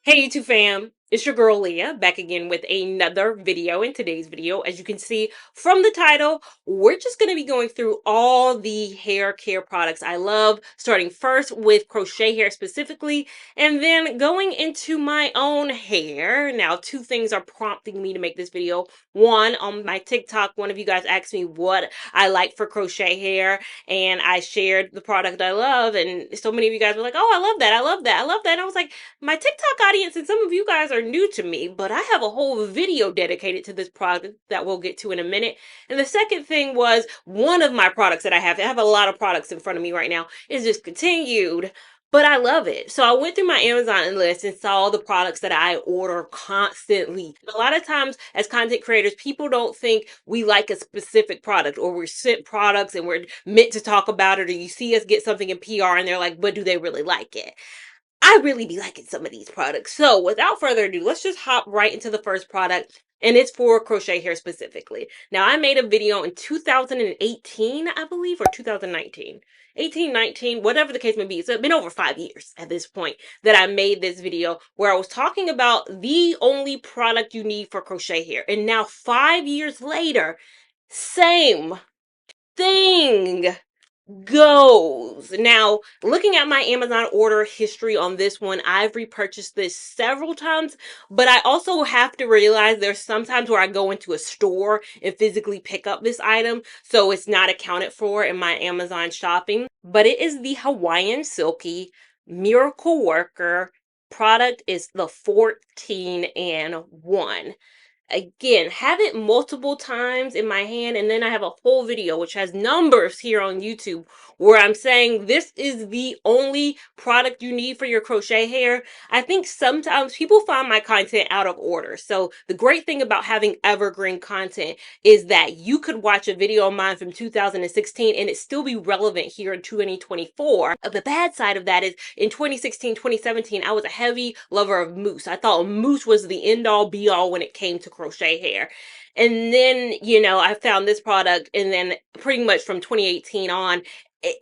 Hey YouTube fam, it's your girl Leah back again with another video. In today's video, as you can see from the title, we're just going to be going through all the hair care products I love, starting first with crochet hair specifically, and then going into my own hair. Now, two things are prompting me to make this video. One, on my TikTok, one of you guys asked me what I like for crochet hair, and I shared the product I love, and so many of you guys were like, oh, I love that, I love that, I love that. And I was like, my TikTok audience and some of you guys are new to me, but I have a whole video dedicated to this product that we'll get to in a minute. And the second thing was one of my products that I have a lot of products in front of me right now, is discontinued, but I love it. So I went through my Amazon list and saw the products that I order constantly. A lot of times as content creators, people don't think we like a specific product, or we're sent products and we're meant to talk about it, or you see us get something in PR and they're like, but do they really like it? I really be liking some of these products. So without further ado, let's just hop right into the first product. And it's for crochet hair specifically. Now, I made a video in 2018, I believe, or 2019. 18, 19, whatever the case may be. So it's been over 5 years at this point that I made this video where I was talking about the only product you need for crochet hair. And now 5 years later, same thing goes. Now, looking at my Amazon order history on this one, I've repurchased this several times, but I also have to realize there's sometimes where I go into a store and physically pick up this item, so it's not accounted for in my Amazon shopping. But it is the Hawaiian Silky Miracle Worker. Product is the 14 and 1. Again, have it multiple times in my hand, and then I have a whole video which has numbers here on YouTube where I'm saying this is the only product you need for your crochet hair. I think sometimes people find my content out of order. So the great thing about having evergreen content is that you could watch a video of mine from 2016 and it still be relevant here in 2024. The bad side of that is in 2016, 2017, I was a heavy lover of mousse. I thought mousse was the end all be all when it came to crochet hair. And then, I found this product, and then pretty much from 2018 on,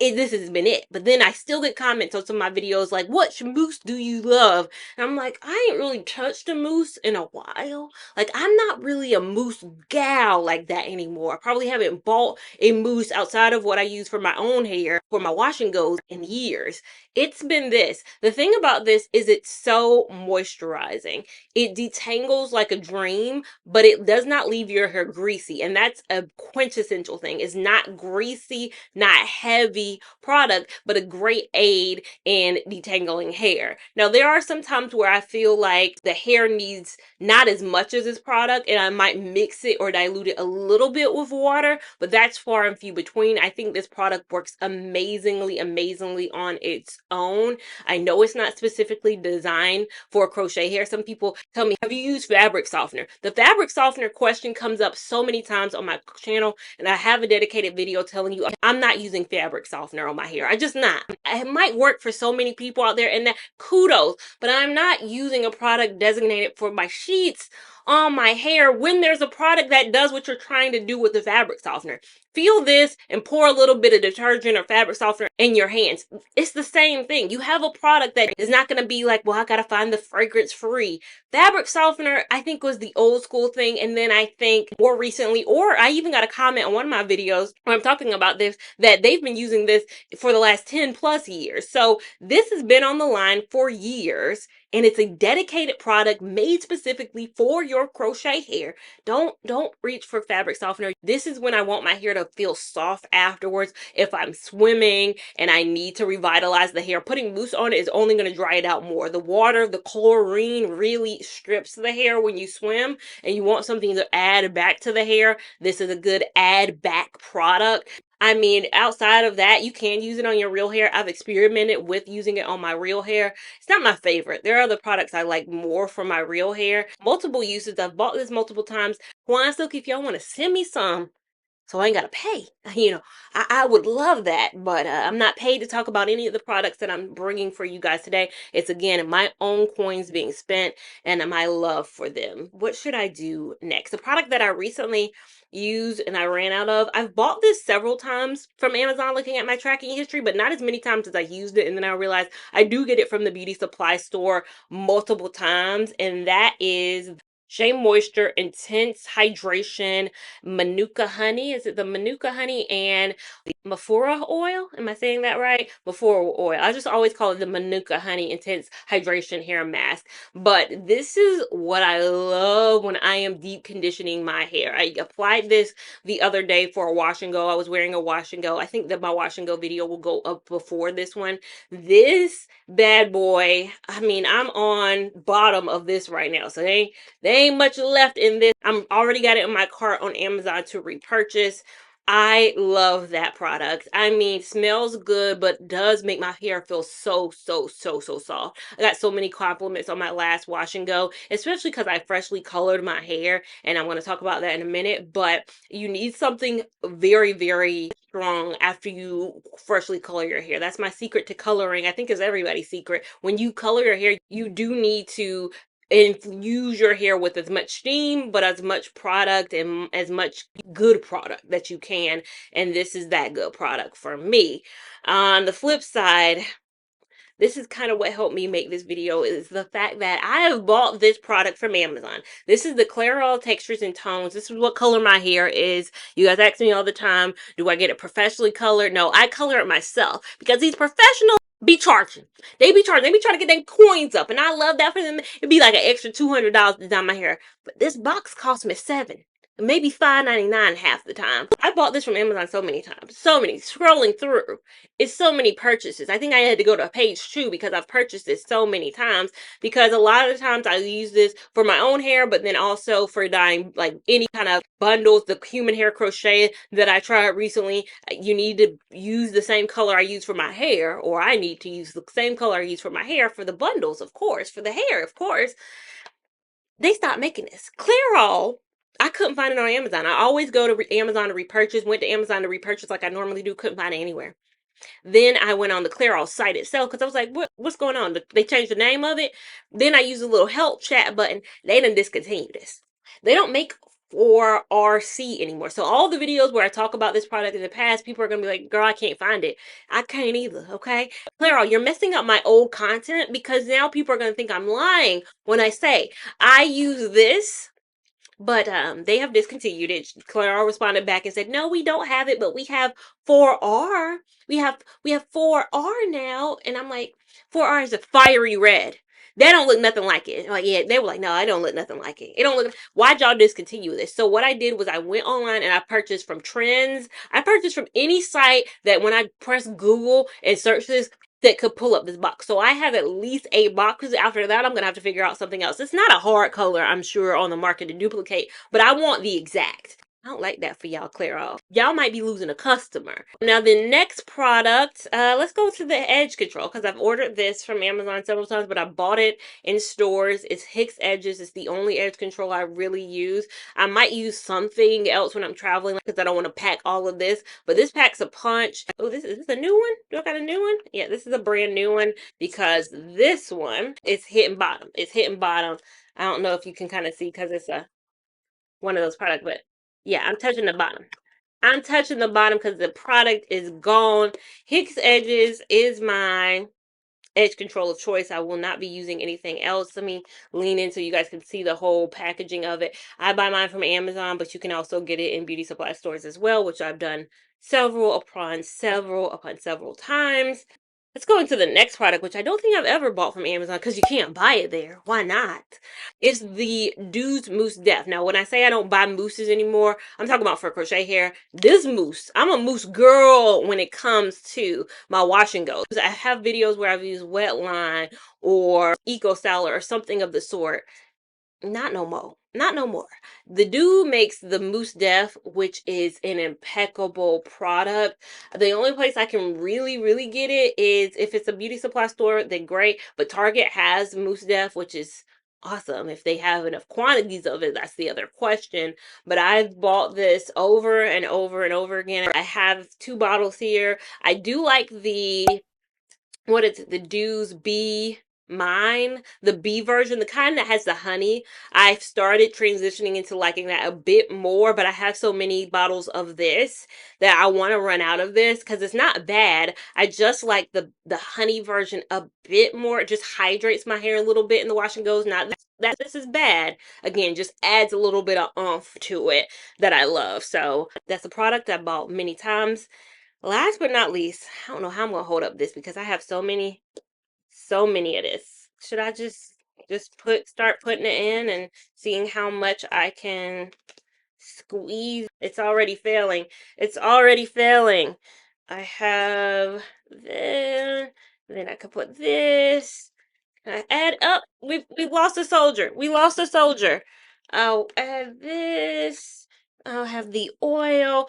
this has been it. But then I still get comments on some of my videos like, what mousse do you love? And I'm like, I ain't really touched a mousse in a while. Like, I'm not really a mousse gal like that anymore. I probably haven't bought a mousse outside of what I use for my own hair, for my wash and goes, in years. It's been this. The thing about this is it's so moisturizing. It detangles like a dream, but it does not leave your hair greasy. And that's a quintessential thing. It's not greasy, not heavy product, but a great aid in detangling hair. Now, there are some times where I feel like the hair needs not as much as this product, and I might mix it or dilute it a little bit with water, but that's far and few between. I think this product works amazingly, amazingly on its own. I know it's not specifically designed for crochet hair. Some people tell me, have you used fabric softener? The fabric softener question comes up so many times on my channel, and I have a dedicated video telling you I'm not using fabric softener on my hair. I just not. It might work for so many people out there, and that kudos, but I'm not using a product designated for my sheets on my hair when there's a product that does what you're trying to do with the fabric softener. Feel this and pour a little bit of detergent or fabric softener in your hands. It's the same thing. You have a product that is not going to be like, well, I got to find the fragrance free. Fabric softener, I think, was the old school thing. And then I think more recently, or I even got a comment on one of my videos where I'm talking about this, that they've been using this for the last 10 plus years. So this has been on the line for years, and it's a dedicated product made specifically for your crochet hair. Don't reach for fabric softener. This is when I want my hair to feel soft afterwards. If I'm swimming and I need to revitalize the hair, putting mousse on it is only going to dry it out more. The water, the chlorine really strips the hair when you swim, and you want something to add back to the hair. This is a good add back product. I mean, outside of that, you can use it on your real hair. I've experimented with using it on my real hair. It's not my favorite. There are other products I like more for my real hair. Multiple uses. I've bought this multiple times. Hawaiian Silk, if y'all want to send me some, so I ain't gotta pay. You know, I would love that, but I'm not paid to talk about any of the products that I'm bringing for you guys today. It's again my own coins being spent and my love for them. What should I do next? The product that I recently used and I ran out of. I've bought this several times from Amazon looking at my tracking history, but not as many times as I used it. And then I realized I do get it from the beauty supply store multiple times, and that is Shea Moisture Intense Hydration Manuka Honey. Is it the Manuka Honey and Mafura oil? Am I saying that right? Mafura oil. I just always call it the Manuka Honey Intense Hydration Hair Mask. But this is what I love when I am deep conditioning my hair. I applied this the other day for a wash and go. I was wearing a wash and go. I think that my wash and go video will go up before this one. This bad boy, I mean, I'm on bottom of this right now. So there ain't much left in this. I'm already got it in my cart on Amazon to repurchase. I love that product. I mean, smells good, but does make my hair feel so, so, so, so soft. I got so many compliments on my last wash and go, especially because I freshly colored my hair, and I'm going to talk about that in a minute. But you need something very, very strong after you freshly color your hair. That's my secret to coloring. I think is everybody's secret. When you color your hair, you do need to infuse your hair with as much steam but as much product and as much good product that you can, and this is that good product for me. On the flip side, this is kind of what helped me make this video, is the fact that I have bought this product from Amazon. This is the Clairol Textures and Tones. This is what color my hair is. You guys ask me all the time, do I get it professionally colored? No, I color it myself because these professionals be charging. They be charging. They be trying to get their coins up, and I love that for them. It'd be like an extra $200 to dye my hair, but this box cost me $7. Maybe $5.99 half the time. I bought this from Amazon so many times. So many. Scrolling through. It's so many purchases. I think I had to go to page 2 because I've purchased this so many times. Because a lot of the times I use this for my own hair, but then also for dyeing like any kind of bundles. The human hair crochet that I tried recently, you need to use the same color I use for my hair, or I need to use the same color I use for my hair for the bundles, of course, for the hair, of course. They stopped making this. Clairol, I couldn't find it on Amazon. I always go to Amazon to repurchase. Went to Amazon to repurchase like I normally do. Couldn't find it anywhere. Then I went on the Clairol site itself because I was like, what's going on? They changed the name of it. Then I used a little help chat button. They done discontinued this. They don't make 4RC anymore. So all the videos where I talk about this product in the past, people are going to be like, girl, I can't find it. I can't either, okay? Clairol, you're messing up my old content because now people are going to think I'm lying when I say I use this, but they have discontinued it. Clairol responded back and said, "No, we don't have it, but we have 4R. We have 4R now." And I'm like, 4R is a fiery red. They don't look nothing like it. Like, yeah, they were like, "No, I don't look nothing like it. It don't look." Why'd y'all discontinue this? So what I did was I went online and I purchased from Trends. I purchased from any site that when I press Google and search this, that could pull up this box. So I have at least 8 boxes. After that, I'm going to have to figure out something else. It's not a hard color, I'm sure, on the market to duplicate, but I want the exact. I don't like that for y'all, Clairol. Y'all might be losing a customer. Now, the next product, let's go to the edge control because I've ordered this from Amazon several times, but I bought it in stores. It's Hicks Edges. It's the only edge control I really use. I might use something else when I'm traveling because I don't want to pack all of this, but this packs a punch. Oh, is this a new one? Do I got a new one? Yeah, this is a brand new one because this one is hitting bottom. It's hitting bottom. I don't know if you can kind of see because it's a one of those products, but yeah, I'm touching the bottom. I'm touching the bottom because the product is gone. Hicks Edges is my edge control of choice. I will not be using anything else. Let me lean in so you guys can see the whole packaging of it. I buy mine from Amazon, but you can also get it in beauty supply stores as well, which I've done several times. Let's go into the next product, which I don't think I've ever bought from Amazon because you can't buy it there. Why not? It's the Dude's Mousse Def. Now, when I say I don't buy mousses anymore, I'm talking about for crochet hair. This mousse, I'm a mousse girl when it comes to my wash and goes. I have videos where I've used wet line or eco salad or something of the sort. Not no more. Not no more. The Dude makes the Mousse Def, which is an impeccable product. The only place I can really get it is if it's a beauty supply store, then great. But Target has Mousse Def, which is awesome. If they have enough quantities of it, that's the other question. But I've bought this over and over and over again. I have 2 bottles here. I do like the, what is it, the Dews Bee Mine, the bee version, the kind that has the honey. I've started transitioning into liking that a bit more, but I have so many bottles of this that I want to run out of this because it's not bad. I just like the honey version a bit more. It just hydrates my hair a little bit in the wash and goes. Not that this is bad. Again, just adds a little bit of oomph to it that I love. So that's a product I bought many times. Last but not least, I don't know how I'm gonna hold up this because I have so many of this. Should I just start putting it in and seeing how much I can squeeze? It's already failing. It's already failing. I have this, then I could put this. I add up. We lost a soldier. We lost a soldier. I'll add this. I'll have the oil.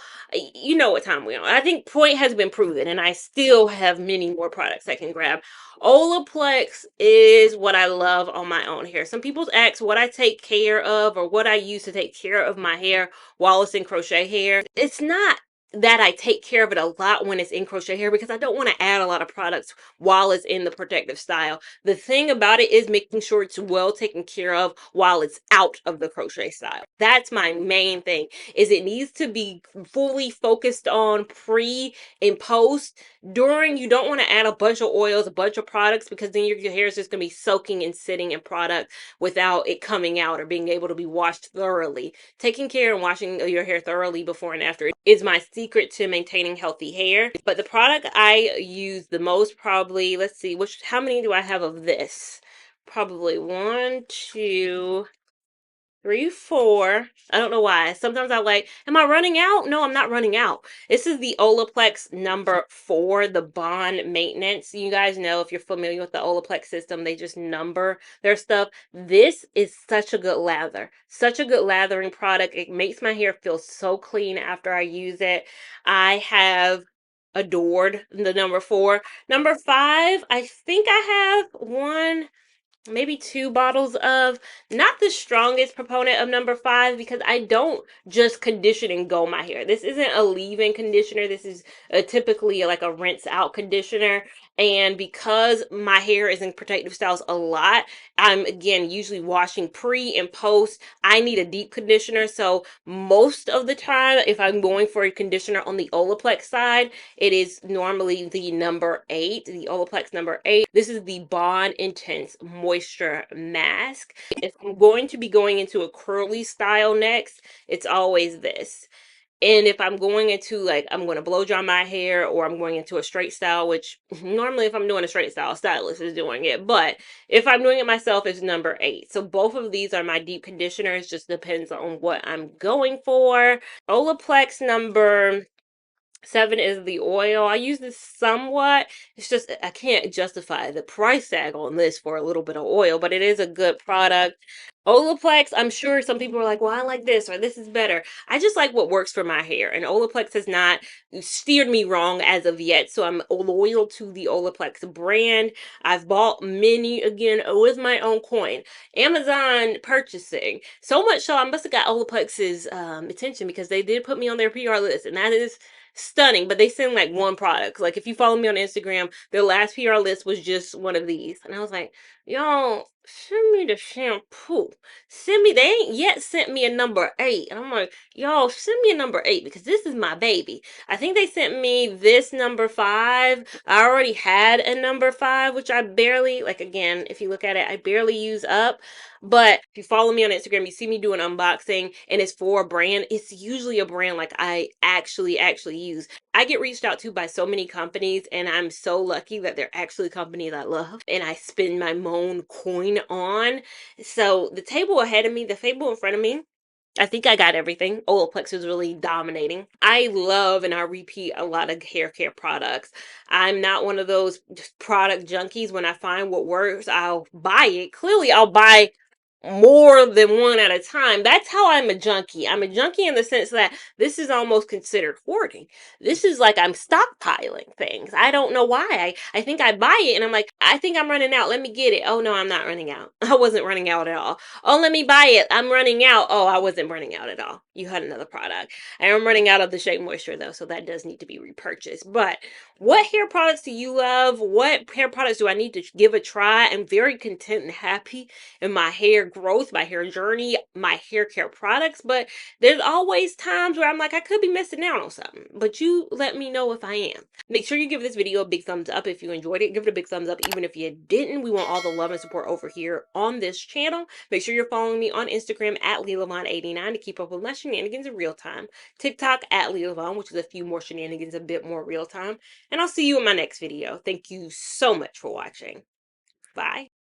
You know what time we're on. I think point has been proven, and I still have many more products I can grab. Olaplex is what I love on my own hair. Some people ask what I take care of or what I use to take care of my hair while it's in crochet hair. It's not that I take care of it a lot when it's in crochet hair because I don't want to add a lot of products while it's in the protective style. The thing about it is making sure it's well taken care of while it's out of the crochet style. That's my main thing, is it needs to be fully focused on pre and post. During, you don't want to add a bunch of oils, a bunch of products, because then your hair is just going to be soaking and sitting in product without it coming out or being able to be washed thoroughly. Taking care and washing your hair thoroughly before and after is my secret to maintaining healthy hair. But the product I use the most, probably, let's see, how many do I have of this? Probably 1, 2, 3, 4. I don't know why. Sometimes I like, am I running out? No, I'm not running out. This is the Olaplex number 4, the bond maintenance. You guys know, if you're familiar with the Olaplex system, they just number their stuff. This is such a good lather. Such a good lathering product. It makes my hair feel so clean after I use it. I have adored the number 4. Number 5, I think I have one, maybe 2 bottles of, not the strongest proponent of number 5, because I don't just condition and go my hair. This isn't a leave-in conditioner. This is typically like a rinse out conditioner. And because my hair is in protective styles a lot, I'm again usually washing pre and post. I need a deep conditioner. So most of the time, if I'm going for a conditioner on the Olaplex side, it is normally the number 8, the Olaplex number 8. This is the Bond Intense Moisture Mask. If I'm going to be going into a curly style next, it's always this. And if I'm going into, like, I'm going to blow dry my hair, or I'm going into a straight style, which normally if I'm doing a straight style, a stylist is doing it. But if I'm doing it myself, it's number 8. So both of these are my deep conditioners. Just depends on what I'm going for. Olaplex number 7 is the oil. I use this somewhat. It's just I can't justify the price tag on this for a little bit of oil, but it is a good product. Olaplex, I'm sure some people are like, well, I like this or this is better. I just like what works for my hair, and Olaplex has not steered me wrong as of yet, so I'm loyal to the Olaplex brand. I've bought many, again, with my own coin. Amazon purchasing. So much so I must have got Olaplex's attention because they did put me on their PR list, and that is stunning. But they send like one product. Like, if you follow me on Instagram, their last PR list was just one of these, and I was like, y'all, send me the shampoo. Send me, they ain't yet sent me a number 8. And I'm like, y'all, send me a number 8 because this is my baby. I think they sent me this number 5. I already had a number 5, which I barely, like, again, if you look at it, I barely use up. But if you follow me on Instagram, you see me do an unboxing, and it's for a brand. It's usually a brand like I actually use. I get reached out to by so many companies, and I'm so lucky that they're actually companies I love and I spend my own coin on. So the table ahead of me, the table in front of me, I think I got everything. Olaplex is really dominating. I love and I repeat a lot of hair care products. I'm not one of those just product junkies. When I find what works, I'll buy it. Clearly, I'll buy more than one at a time. That's how I'm a junkie. I'm a junkie in the sense that this is almost considered hoarding. This is like I'm stockpiling things. I don't know why. I think I buy it and I'm like, I think I'm running out. Let me get it. Oh no, I'm not running out. I wasn't running out at all. Oh, let me buy it. I'm running out. Oh, I wasn't running out at all. You had another product. I am running out of the Shea Moisture though, so that does need to be repurchased. But what hair products do you love? What hair products do I need to give a try? I'm very content and happy in my hair growth, my hair journey, my hair care products. But there's always times where I'm like, I could be missing out on something. But you let me know if I am. Make sure you give this video a big thumbs up if you enjoyed it. Give it a big thumbs up even if you didn't. We want all the love and support over here on this channel. Make sure you're following me on Instagram at Lia Lavon 89 to keep up with my shenanigans in real time. TikTok at Lia Lavon, which is a few more shenanigans, a bit more real time. And I'll see you in my next video. Thank you so much for watching. Bye.